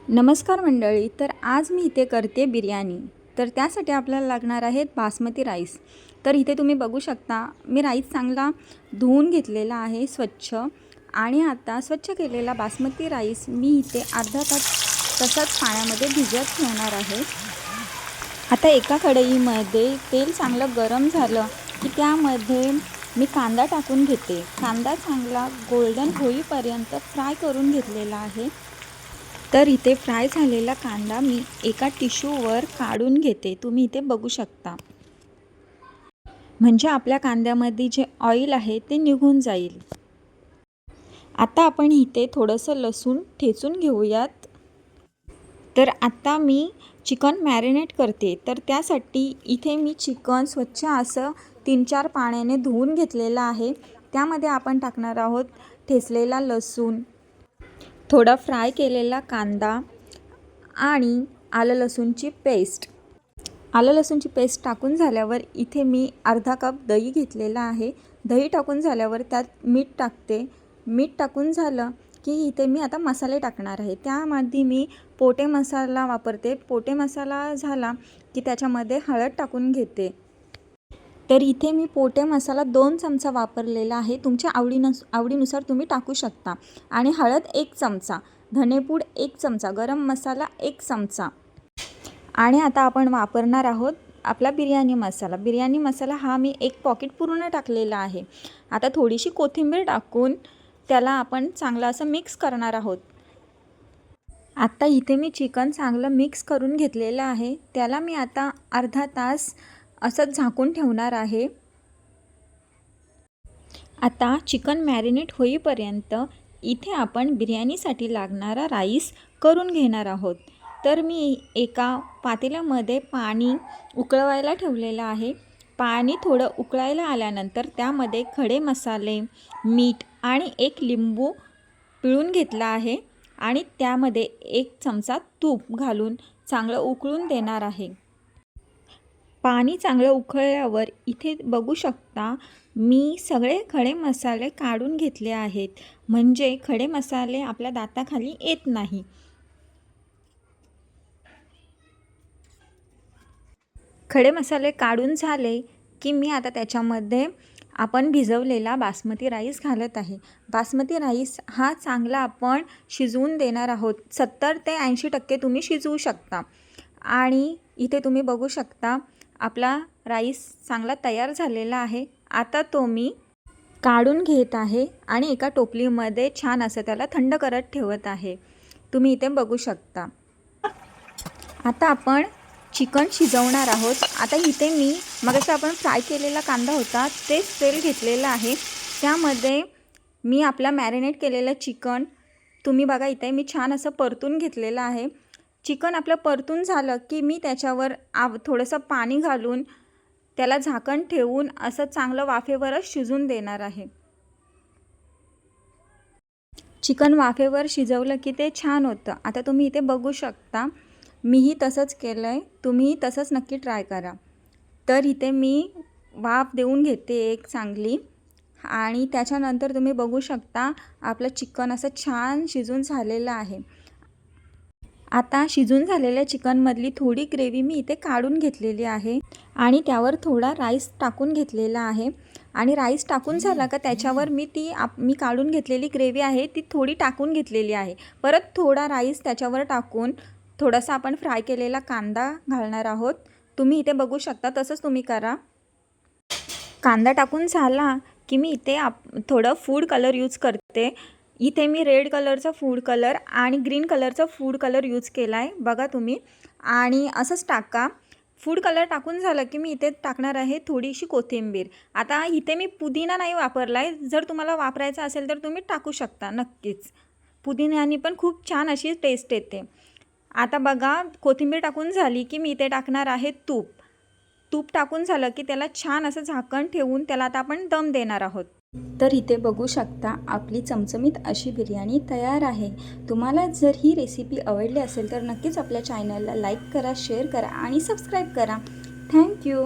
नमस्कार मंडळी. तर आज मी इथे करते बिर्याणी. तर त्यासाठी आपल्याला लागणार आहेत बासमती राईस. तर इथे तुम्ही बघू शकता मी राईस चांगला धुवून घेतलेला आहे स्वच्छ. आणि आता स्वच्छ केलेला बासमती राईस मी इथे अर्धा तास तसाच पाण्यामध्ये भिजत ठेवणार आहे. आता एका कढईमध्ये तेल चांगलं गरम झालं की त्यामध्ये मी कांदा टाकून घेते. कांदा चांगला गोल्डन होईपर्यंत फ्राय करून घेतलेला आहे. तर इथे फ्राय झालेला कांदा मी एका टिश्यूवर काढून घेते. तुम्ही इथे बघू शकता. म्हणजे आपल्या कांद्यामध्ये जे ऑइल आहे ते निघून जाईल. आता आपण इथे थोडंसं लसूण ठेचून घेऊयात. तर आता मी चिकन मॅरिनेट करते. तर त्यासाठी इथे मी चिकन स्वच्छ असं 3-4 पाण्याने धुवून घेतलेलं आहे. त्यामध्ये आपण टाकणार आहोत ठेचलेला लसूण, थोडा फ्राय केलेला कांदा आणि आलं लसूणची पेस्ट. आलं लसूणची पेस्ट टाकून झाल्यावर इथे मी अर्धा कप दही घेतलेला आहे. दही टाकून झाल्यावर त्यात मीठ टाकते. मीठ टाकून झालं की इथे मी आता मसाले टाकणार आहे. त्यामध्ये मी पोटे मसाला वापरते. पोटे मसाला झाला की त्याच्यामध्ये हळद टाकून घेते. तर इथे मी पोटे मसाला 2 चमचा वापरलेला आहे. तुमच्या आवडीनुसार तुम्ही टाकू शकता. आणि हळद 1 चमचा, धनेपूड 1 चमचा, गरम मसाला 1 चमचा. आणि आता आपण वापरणार आहोत आपला बिर्याणी मसाला. बिर्याणी मसाला हा मी 1 पॉकेट पूर्ण टाकलेला आहे. आता थोडीशी कोथिंबीर टाकून त्याला आपण चांगलं असं मिक्स करणार आहोत. आता इथे मी चिकन चांगलं मिक्स करून घेतलेलं आहे. त्याला मी आता अर्धा तास असंच झाकून ठेवणार आहे. आता चिकन मॅरिनेट होईपर्यंत इथे आपण बिर्याणीसाठी लागणारा राईस करून घेणार आहोत. तर मी एका पातेल्यामध्ये पाणी उकळवायला ठेवलेलं आहे. पाणी थोडं उकळायला आल्यानंतर त्यामध्ये खडे मसाले, मीठ आणि 1 लिंबू पिळून घेतला आहे. आणि त्यामध्ये 1 चमचा तूप घालून चांगलं उकळून देणार आहे. पाणी चांगलं उकळल्यावर इथे बघू शकता मी सगळे खडे मसाले काढून घेतले आहेत. म्हणजे खडे मसाले आपल्या दाताखाली येत नाही. खडे मसाले काढून झाले की मी आता त्याच्यामध्ये आपण भिजवलेला बासमती राईस घालत आहे. बासमती राईस हा चांगला आपण शिजवून देणार आहोत. 70 ते 80% तुम्ही शिजवू शकता. आणि इथे तुम्ही बघू शकता आपला राईस चांगला तयार झालेला आहे. आता तो मी काढून घेत आहे आणि एका टोपलीमध्ये छान असं त्याला थंड करत ठेवत आहे. तुम्ही इथे बघू शकता. आता आपण चिकन शिजवणार आहोत. आता इथे मी मगाशी आपण फ्राय केलेला कांदा होता तेच तेल घेतलेलं आहे. त्यामध्ये मी आपला मॅरिनेट केलेलं चिकन तुम्ही बघा इथे मी छान असं परतून घेतलेलं आहे. चिकन आपलं परतून झालं की मी त्याच्यावर थोडंसं पाणी घालून त्याला झाकण ठेवून असं चांगलं वाफेवरच शिजून देणार आहे. चिकन वाफेवर शिजवलं की ते छान होतं. आता तुम्ही इथे बघू शकता मीही तसंच केलं आहे. तुम्हीही तसंच नक्की ट्राय करा. तर इथे मी वाफ देऊन घेते एक चांगली. आणि त्याच्यानंतर तुम्ही बघू शकता आपलं चिकन असं छान शिजून झालेलं आहे. आता शिजून झालेल्या चिकनमधली थोडी ग्रेव्ही मी इथे काढून घेतलेली आहे. आणि त्यावर थोडा राईस टाकून घेतलेला आहे. आणि राईस टाकून झाला का त्याच्यावर मी काढून घेतलेली ग्रेव्ही आहे ती थोडी टाकून घेतलेली आहे. परत थोडा राईस त्याच्यावर टाकून थोडासा आपण फ्राय केलेला कांदा घालणार आहोत. तुम्ही इथे बघू शकता तसंच तुम्ही करा. कांदा टाकून झाला की मी इथे थोडं फूड कलर यूज करते. इथे मी रेड कलरचा फूड कलर आणि ग्रीन कलरचा फूड कलर यूज केला आहे. बघा तुम्ही. आणि असंच टाका. फूड कलर टाकून झालं की मी इथे टाकणार आहे थोडीशी कोथिंबीर. आता इथे मी पुदिना नाही वापरला आहे. जर तुम्हाला वापरायचा असेल तर तुम्ही टाकू शकता नक्कीच. पुदिन्याने पण खूप छान अशी टेस्ट येते. आता बघा कोथिंबीर टाकून झाली की मी इथे टाकणार आहे तूप. तूप टाकून झालं की त्याला छान असं झाकण ठेवून त्याला आता आपण दम देणार आहोत. तर इथे बघू शकता आपली चमचमीत अशी बिर्याणी तयार आहे. तुम्हाला जर ही रेसिपी आवडली असेल तर नक्कीच आपल्या चॅनलला लाईक करा, शेअर करा आणि सबस्क्राईब करा. थँक्यू.